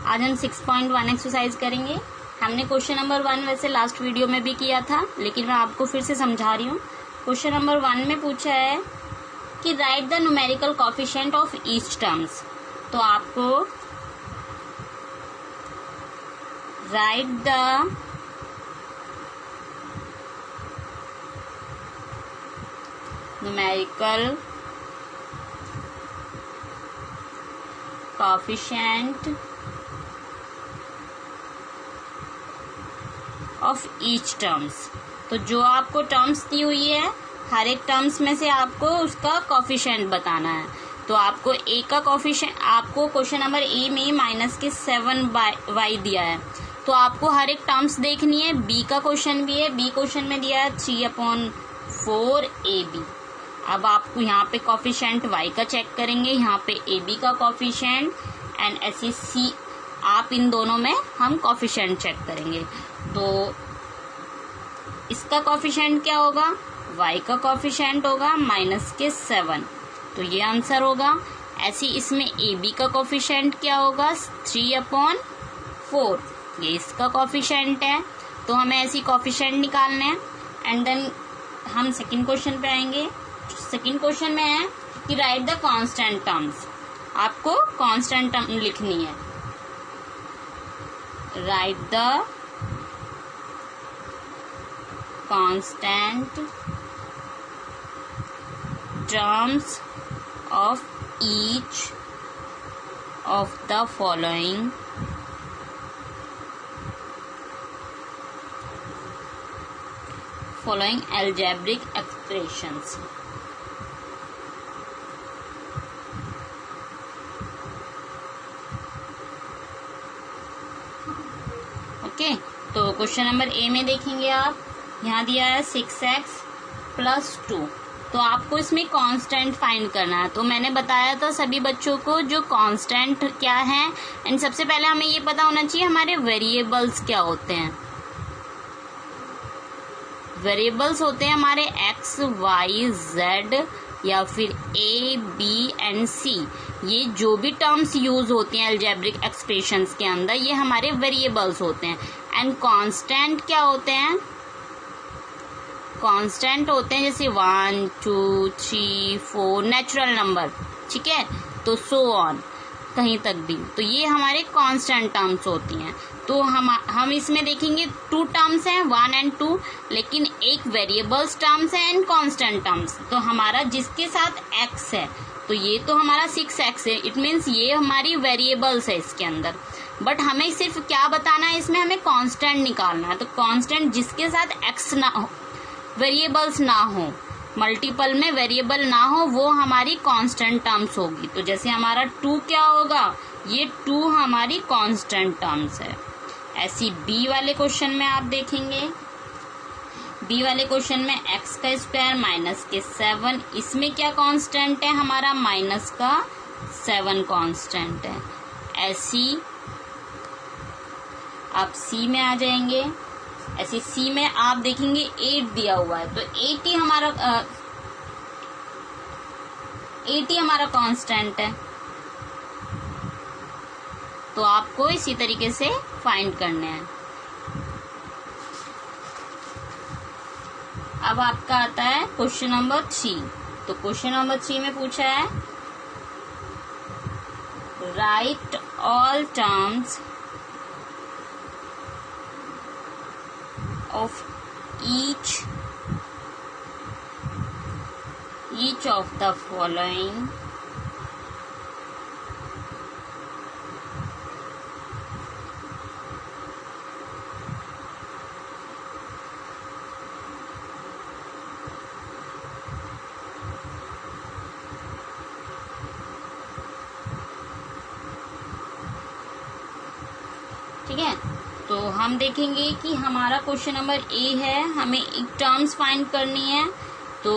आज हम 6.1 एक्सरसाइज करेंगे। हमने क्वेश्चन नंबर 1 वैसे लास्ट वीडियो में भी किया था, लेकिन मैं आपको फिर से समझा रही हूँ। क्वेश्चन नंबर 1 में पूछा है कि right the numerical coefficient of each terms. तो आपको right the numerical coefficient of each terms. तो जो आपको टर्म्स दी हुई है, हर एक टर्म्स में से आपको उसका कोफिशिएंट बताना है। तो आपको ए का कोफिशिएंट, आपको क्वेश्चन नंबर ए में -7y दिया है, तो आपको हर एक टर्म्स देखनी है। बी का क्वेश्चन भी है, बी क्वेश्चन में दिया है 3/4 AB। अब आपको यहाँ पे कोफिशिएंट y का चेक करेंगे, यहाँ पे AB का कोफिशिएंट एंड ऐसे C, आप इन दोनों में हम कोफिशिएंट चेक करेंगे। तो इसका कोफिशिएंट क्या होगा, y का कोफिशिएंट होगा -7, तो ये आंसर होगा। ऐसे इसमें AB का कोफिशिएंट क्या होगा 3/4, ये इसका कोफिशिएंट है। तो हमें ऐसी कोफिशिएंट निकालने हैं एंड देन हम सेकंड क्वेश्चन पे आएंगे। सेकंड क्वेश्चन में है कि राइट द कांस्टेंट टर्म्स। आपको कांस्टेंट टर्म लिखनी है। Right the constant terms of each of the following algebraic expressions। Okay, तो क्वेश्चन नंबर ए में देखेंगे आप, यहाँ दिया है 6x + 2। तो आपको इसमें कांस्टेंट फाइंड करना है। तो मैंने बताया था सभी बच्चों को जो कांस्टेंट क्या है, एंड सबसे पहले हमें ये पता होना चाहिए हमारे वेरिएबल्स क्या होते हैं। वेरिएबल्स होते हैं हमारे x, y, z या फिर a, b एंड c। ये जो भी टर्म्स यूज होती हैं अलजेब्रिक एक्सप्रेशंस के अंदर, ये हमारे वेरिएबल्स होते हैं। एंड कांस्टेंट क्या होते हैं, कांस्टेंट होते हैं जैसे 1, 2, 3, 4 नेचुरल नंबर, ठीक है, तो सो ऑन कहीं तक भी। तो ये हमारे कांस्टेंट टर्म्स होती हैं। तो हम इसमें देखेंगे 2 टर्म्स हैं, 1 एंड 2, लेकिन एक वेरिएबल्स टर्म्स है एंड कांस्टेंट टर्म्स। तो हमारा जिसके साथ x है, तो ये तो हमारा 6x है, इट मीन्स ये हमारी वेरिएबल्स है इसके अंदर। बट हमें सिर्फ क्या बताना है, इसमें हमें कांस्टेंट निकालना है। तो कांस्टेंट जिसके साथ x ना हो, वेरिएबल्स ना हो, मल्टीपल में वेरिएबल ना हो, वो हमारी कांस्टेंट टर्म्स होगी। तो जैसे हमारा 2 क्या होगा, ये 2 हमारी कांस्टेंट टर्म्स है। ऐसी बी वाले क्वेश्चन में आप देखेंगे, बी वाले क्वेश्चन में x² -7, इसमें क्या कांस्टेंट है हमारा, -7 कांस्टेंट है। ऐसी आप सी में आ जाएंगे। ऐसे सी में आप देखेंगे 8 दिया हुआ है, तो 8 ही हमारा कांस्टेंट है। तो आपको इसी तरीके से फाइंड करने हैं। अब आपका आता है क्वेश्चन नंबर 3। तो क्वेश्चन नंबर 3 में पूछा है right all terms of each of the following ठीक है। तो हम देखेंगे कि हमारा क्वेश्चन नंबर ए है, हमें एक टर्म्स फाइंड करनी है। तो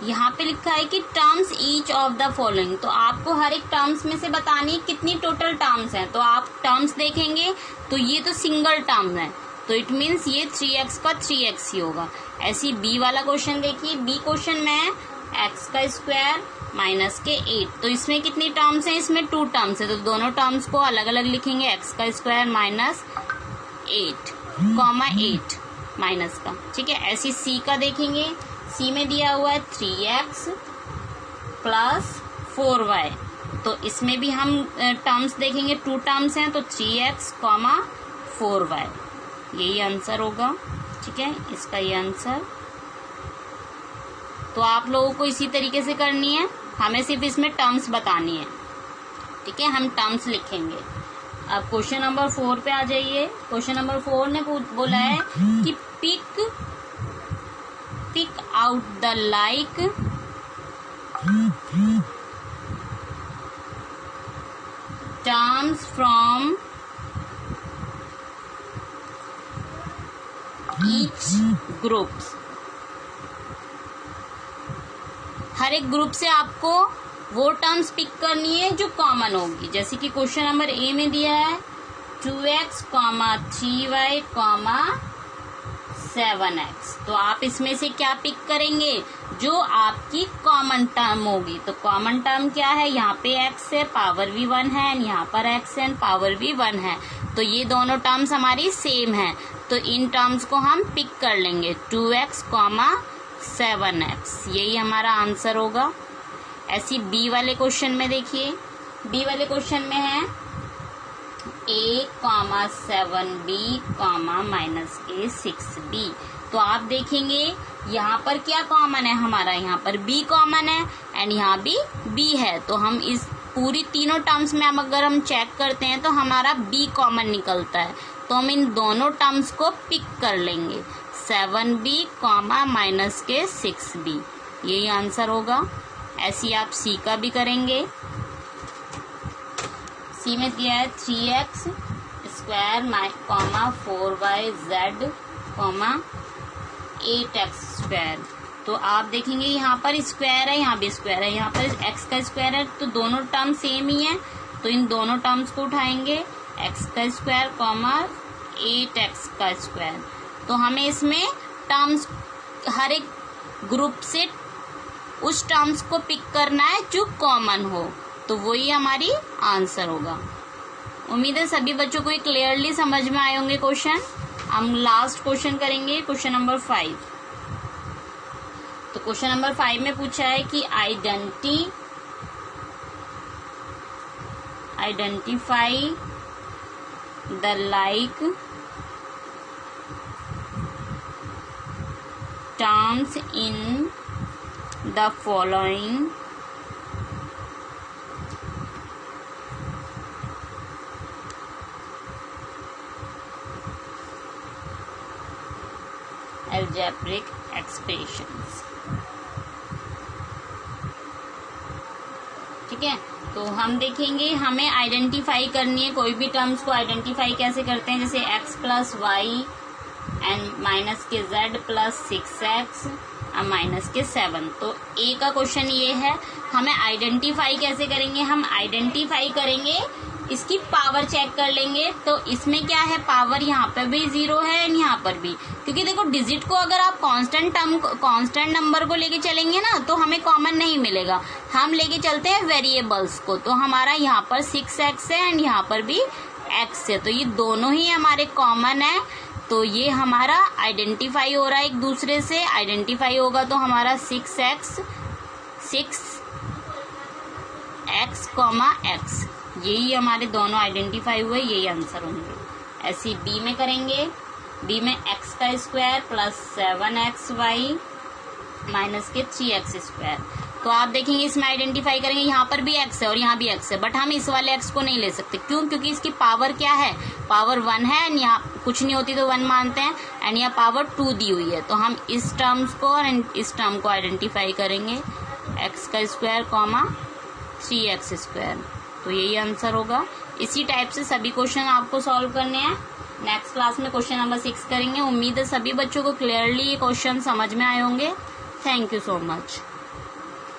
यहाँ पे लिखा है कि terms each of the following. तो आपको हर एक टर्म्स में से बतानी है कितनी टोटल टर्म्स हैं। तो आप टर्म्स देखेंगे तो ये तो सिंगल टर्म है, तो इट मीन्स ये 3x का 3x ही होगा। ऐसी बी वाला क्वेश्चन देखिए, बी क्वेश्चन में एक्स का स्क्वायर माइनस के 8। तो इसमें कितनी टर्म्स हैं, इसमें 2 टर्म्स है, तो दोनों टर्म्स को अलग अलग लिखेंगे, एक्स का स्क्वायर माइनस 8 कॉमा 8 माइनस का, ठीक है। ऐसी सी का देखेंगे, सी में दिया हुआ है 3x प्लस 4y, तो इसमें भी हम टर्म्स देखेंगे, 2 टर्म्स हैं, तो 3x कॉमा 4y, यही आंसर होगा, ठीक है, इसका ये आंसर। तो आप लोगों को इसी तरीके से करनी है, हमें सिर्फ इसमें टर्म्स बतानी है, ठीक है, हम टर्म्स लिखेंगे। अब क्वेश्चन नंबर 4 पे आ जाइए। क्वेश्चन नंबर 4 ने बोला है कि pick out the like terms from each groups. हर एक ग्रुप से आपको वो टर्म्स पिक करनी है जो कॉमन होगी। जैसे कि क्वेश्चन नंबर ए में दिया है 2x, 3y, 7x, तो आप इसमें से क्या पिक करेंगे, जो आपकी कॉमन टर्म होगी। तो कॉमन टर्म क्या है, यहाँ पे x है, पावर भी 1 है, यहाँ पर x है, पावर भी 1 है, तो ये दोनों टर्म्स हमारी सेम है, तो इन टर्म्स को हम पिक कर लेंगे, 2x, 7x, यही हमारा आंसर होगा। ऐसी बी वाले क्वेश्चन में देखिए, बी वाले क्वेश्चन में है a, 7b, माइनस के 6b। तो आप देखेंगे यहाँ पर क्या कॉमन है हमारा, यहाँ पर b कॉमन है एंड यहाँ भी b है, तो हम इस पूरी तीनों टर्म्स में अगर हम चेक करते हैं तो हमारा b कॉमन निकलता है, तो हम इन दोनों टर्म्स को पिक कर लेंगे, 7b, माइनस के 6b, यही आंसर होगा। ऐसी आप सी का भी करेंगे। सी में दिया है 3x square 4yz 8x square. तो आप देखेंगे यहाँ पर स्क्वायर है, यहाँ भी स्क्वायर है, यहाँ पर x का स्क्वायर है, तो दोनों टर्म सेम ही है, तो इन दोनों टर्म्स को उठाएंगे, x का स्क्वायर 8x का स्क्वायर। तो हमें इसमें टर्म्स हर एक ग्रुप से उस टर्म्स को पिक करना है जो कॉमन हो, तो वही हमारी आंसर होगा। उम्मीद है सभी बच्चों को ये क्लियरली समझ में आए होंगे क्वेश्चन। हम लास्ट क्वेश्चन करेंगे, क्वेश्चन नंबर 5। तो क्वेश्चन नंबर 5 में पूछा है कि identify the like terms in the following algebraic expressions, ठीक है। तो हम देखेंगे हमें आइडेंटिफाई करनी है, कोई भी टर्म्स को आइडेंटिफाई कैसे करते हैं, जैसे x plus y and minus के z प्लस 6x माइनस के 7। तो ए का क्वेश्चन ये है, हमें आइडेंटिफाई कैसे करेंगे, हम आइडेंटिफाई करेंगे, इसकी पावर चेक कर लेंगे। तो इसमें क्या है, पावर यहाँ पर भी 0 है एंड यहाँ पर भी, क्योंकि देखो डिजिट को अगर आप कांस्टेंट नंबर को लेके चलेंगे ना तो हमें कॉमन नहीं मिलेगा, हम लेके चलते हैं वेरिएबल्स को। तो हमारा यहाँ पर 6x है एंड यहाँ पर भी x है, तो ये दोनों ही हमारे कॉमन है, तो ये हमारा आइडेंटिफाई हो रहा है, एक दूसरे से आइडेंटिफाई होगा तो हमारा 6x, x, यही हमारे दोनों आइडेंटिफाई हुए, यही आंसर होंगे। ऐसे बी में करेंगे, बी में x का स्क्वायर प्लस 7xy माइनस के 3x स्क्वायर। तो आप देखेंगे इसमें आइडेंटिफाई करेंगे, यहाँ पर भी x है और यहाँ भी x है, बट हम इस वाले x को नहीं ले सकते, क्यों, क्योंकि इसकी पावर क्या है, पावर 1 है एंड यहाँ कुछ नहीं होती तो 1 मानते हैं एंड यहाँ पावर 2 दी हुई है, तो हम इस टर्म्स को और इस टर्म को आइडेंटिफाई करेंगे, x का स्क्वायर 3x स्क्वायर, तो यही आंसर होगा। इसी टाइप से सभी क्वेश्चन आपको सॉल्व करने हैं। नेक्स्ट क्लास में क्वेश्चन नंबर 6 करेंगे। उम्मीद है सभी बच्चों को क्लियरली ये क्वेश्चन समझ में आए होंगे। Thank you so much.